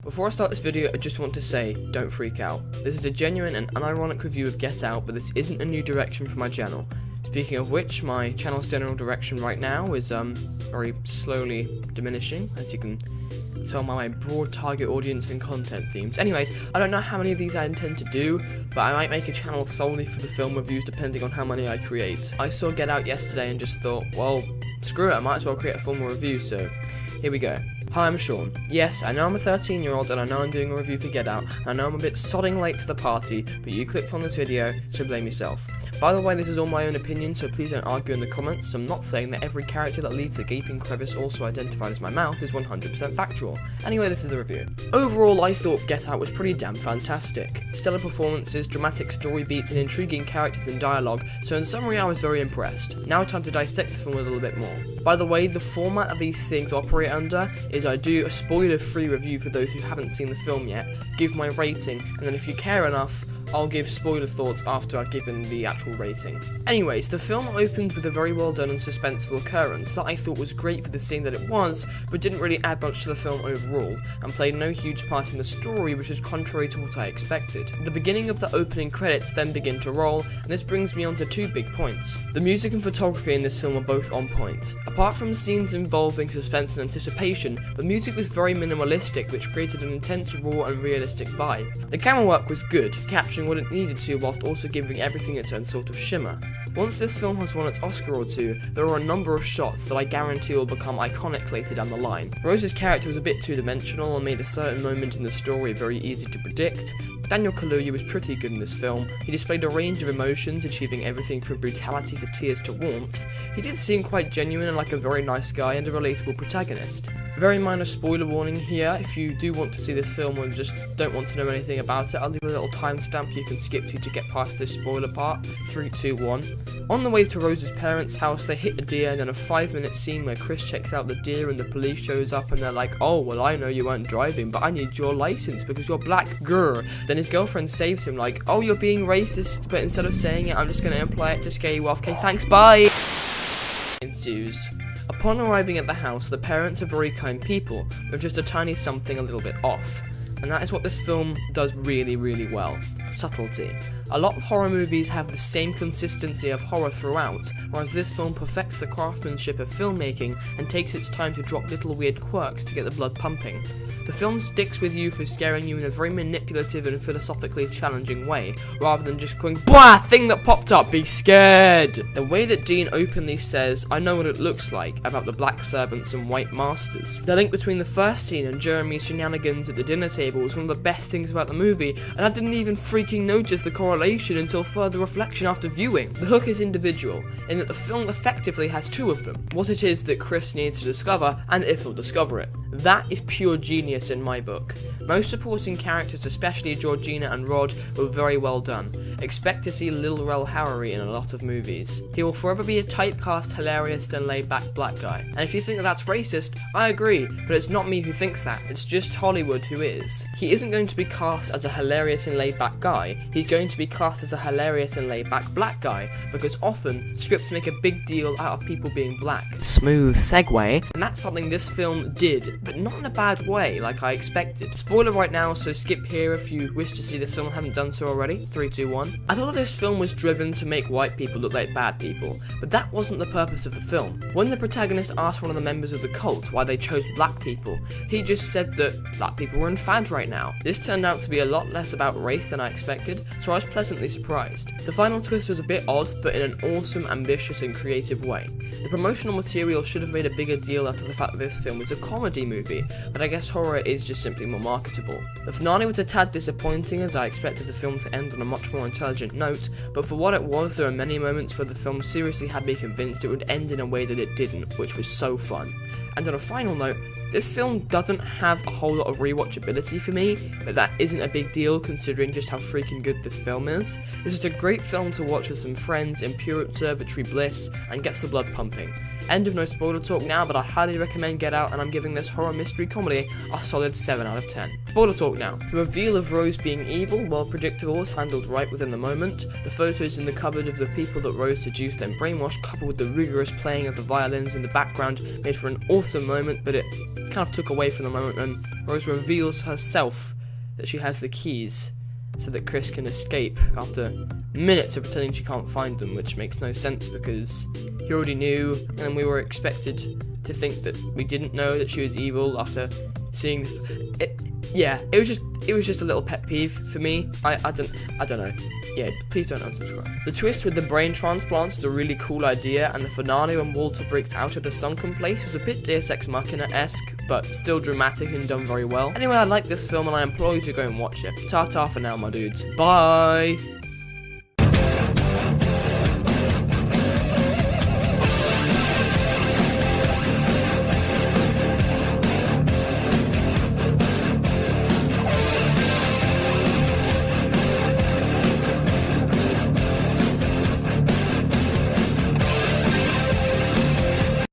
Before I start this video, I just want to say, don't freak out. This is a genuine and unironic review of Get Out, but this isn't a new direction for my channel. Speaking of which, my channel's general direction right now is very slowly diminishing, as you can tell by my broad target audience and content themes. Anyways, I don't know how many of these I intend to do, but I might make a channel solely for the film reviews depending on how many I create. I saw Get Out yesterday and just thought, well, screw it, I might as well create a formal review, so here we go. Hi, I'm Sean. Yes, I know I'm a 13-year-old and I know I'm doing a review for Get Out, and I know I'm a bit sodding late to the party, but you clicked on this video, so blame yourself. By the way, this is all my own opinion, so please don't argue in the comments. I'm not saying that every character that leaves a gaping crevice, also identified as my mouth, is 100% factual. Anyway, this is the review. Overall, I thought Get Out was pretty damn fantastic. Stellar performances, dramatic story beats, and intriguing characters and dialogue, so in summary I was very impressed. Now time to dissect the film a little bit more. By the way, the format of these things operate under is I do a spoiler-free review for those who haven't seen the film yet, give my rating, and then if you care enough, I'll give spoiler thoughts after I've given the actual rating. Anyways, the film opens with a very well done and suspenseful occurrence that I thought was great for the scene that it was, but didn't really add much to the film overall, and played no huge part in the story, which is contrary to what I expected. The beginning of the opening credits then begin to roll, and this brings me on to two big points. The music and photography in this film are both on point. Apart from scenes involving suspense and anticipation, the music was very minimalistic, which created an intense, raw and realistic vibe. The camera work was good, capturing what it needed to whilst also giving everything its own sort of shimmer. Once this film has won its Oscar or two, there are a number of shots that I guarantee will become iconic later down the line. Rose's character was a bit two-dimensional and made a certain moment in the story very easy to predict. Daniel Kaluuya was pretty good in this film. He displayed a range of emotions, achieving everything from brutality to tears to warmth. He did seem quite genuine and like a very nice guy and a relatable protagonist. Very minor spoiler warning here. If you do want to see this film and just don't want to know anything about it, I'll leave a little timestamp you can skip to get past this spoiler part. 3, 2, 1. On the way to Rose's parents' house, they hit a deer and then a 5-minute scene where Chris checks out the deer and the police shows up and they're like, oh, well, I know you weren't driving, but I need your license because you're black, grr. Then his girlfriend saves him like, oh, you're being racist, but instead of saying it, I'm just going to imply it to scare you off. Okay, thanks, bye! Ensues. Upon arriving at the house, the parents are very kind people, with just a tiny something a little bit off. And that is what this film does really, really well. Subtlety. A lot of horror movies have the same consistency of horror throughout, whereas this film perfects the craftsmanship of filmmaking and takes its time to drop little weird quirks to get the blood pumping. The film sticks with you for scaring you in a very manipulative and philosophically challenging way, rather than just going, BWAH! Thing that popped up, be scared! The way that Dean openly says, I know what it looks like, about the black servants and white masters. The link between the first scene and Jeremy's shenanigans at the dinner table was one of the best things about the movie, and I didn't even freaking notice the correlation until further reflection after viewing. The hook is individual, in that the film effectively has two of them. What it is that Chris needs to discover, and if he'll discover it. That is pure genius in my book. Most supporting characters, especially Georgina and Rod, were very well done. Expect to see Lil Rel Howery in a lot of movies. He will forever be a typecast, hilarious, and laid-back black guy. And if you think that that's racist, I agree, but it's not me who thinks that, it's just Hollywood who is. He isn't going to be cast as a hilarious and laid-back guy, he's going to be cast as a hilarious and laid-back black guy, because often, scripts make a big deal out of people being black. Smooth segue. And that's something this film did, but not in a bad way, like I expected. Spoiler right now, so skip here if you wish to see this film and haven't done so already. 3, 2, 1. I thought this film was driven to make white people look like bad people, but that wasn't the purpose of the film. When the protagonist asked one of the members of the cult why they chose black people, he just said that black people were in fad right now. This turned out to be a lot less about race than I expected, so I was pleasantly surprised. The final twist was a bit odd, but in an awesome, ambitious and creative way. The promotional material should have made a bigger deal out of the fact that this film is a comedy movie, but I guess horror is just simply more marketable. The finale was a tad disappointing, as I expected the film to end on a much more intelligent note, but for what it was, there are many moments where the film seriously had me convinced it would end in a way that it didn't, which was so fun. And on a final note, this film doesn't have a whole lot of rewatchability for me, but that isn't a big deal considering just how freaking good this film is. This is a great film to watch with some friends in pure observatory bliss and gets the blood pumping. End of no spoiler talk now, but I highly recommend Get Out, and I'm giving this horror mystery comedy a solid 7 out of 10. Spoiler talk now. The reveal of Rose being evil, well predictable, was handled right within the moment. The photos in the cupboard of the people that Rose seduced and brainwashed, coupled with the rigorous playing of the violins in the background, made for an awesome moment, but it kind of took away from the moment when Rose reveals herself that she has the keys so that Chris can escape after minutes of pretending she can't find them, which makes no sense because he already knew, and we were expected to think that we didn't know that she was evil after seeing it. Yeah, it was just a little pet peeve for me. I don't know. Yeah, please don't unsubscribe. The twist with the brain transplants is a really cool idea, and the finale when Walter breaks out of the sunken place was a bit Deus Ex Machina-esque, but still dramatic and done very well. Anyway, I like this film and I implore you to go and watch it. Ta-ta for now, my dudes. Bye!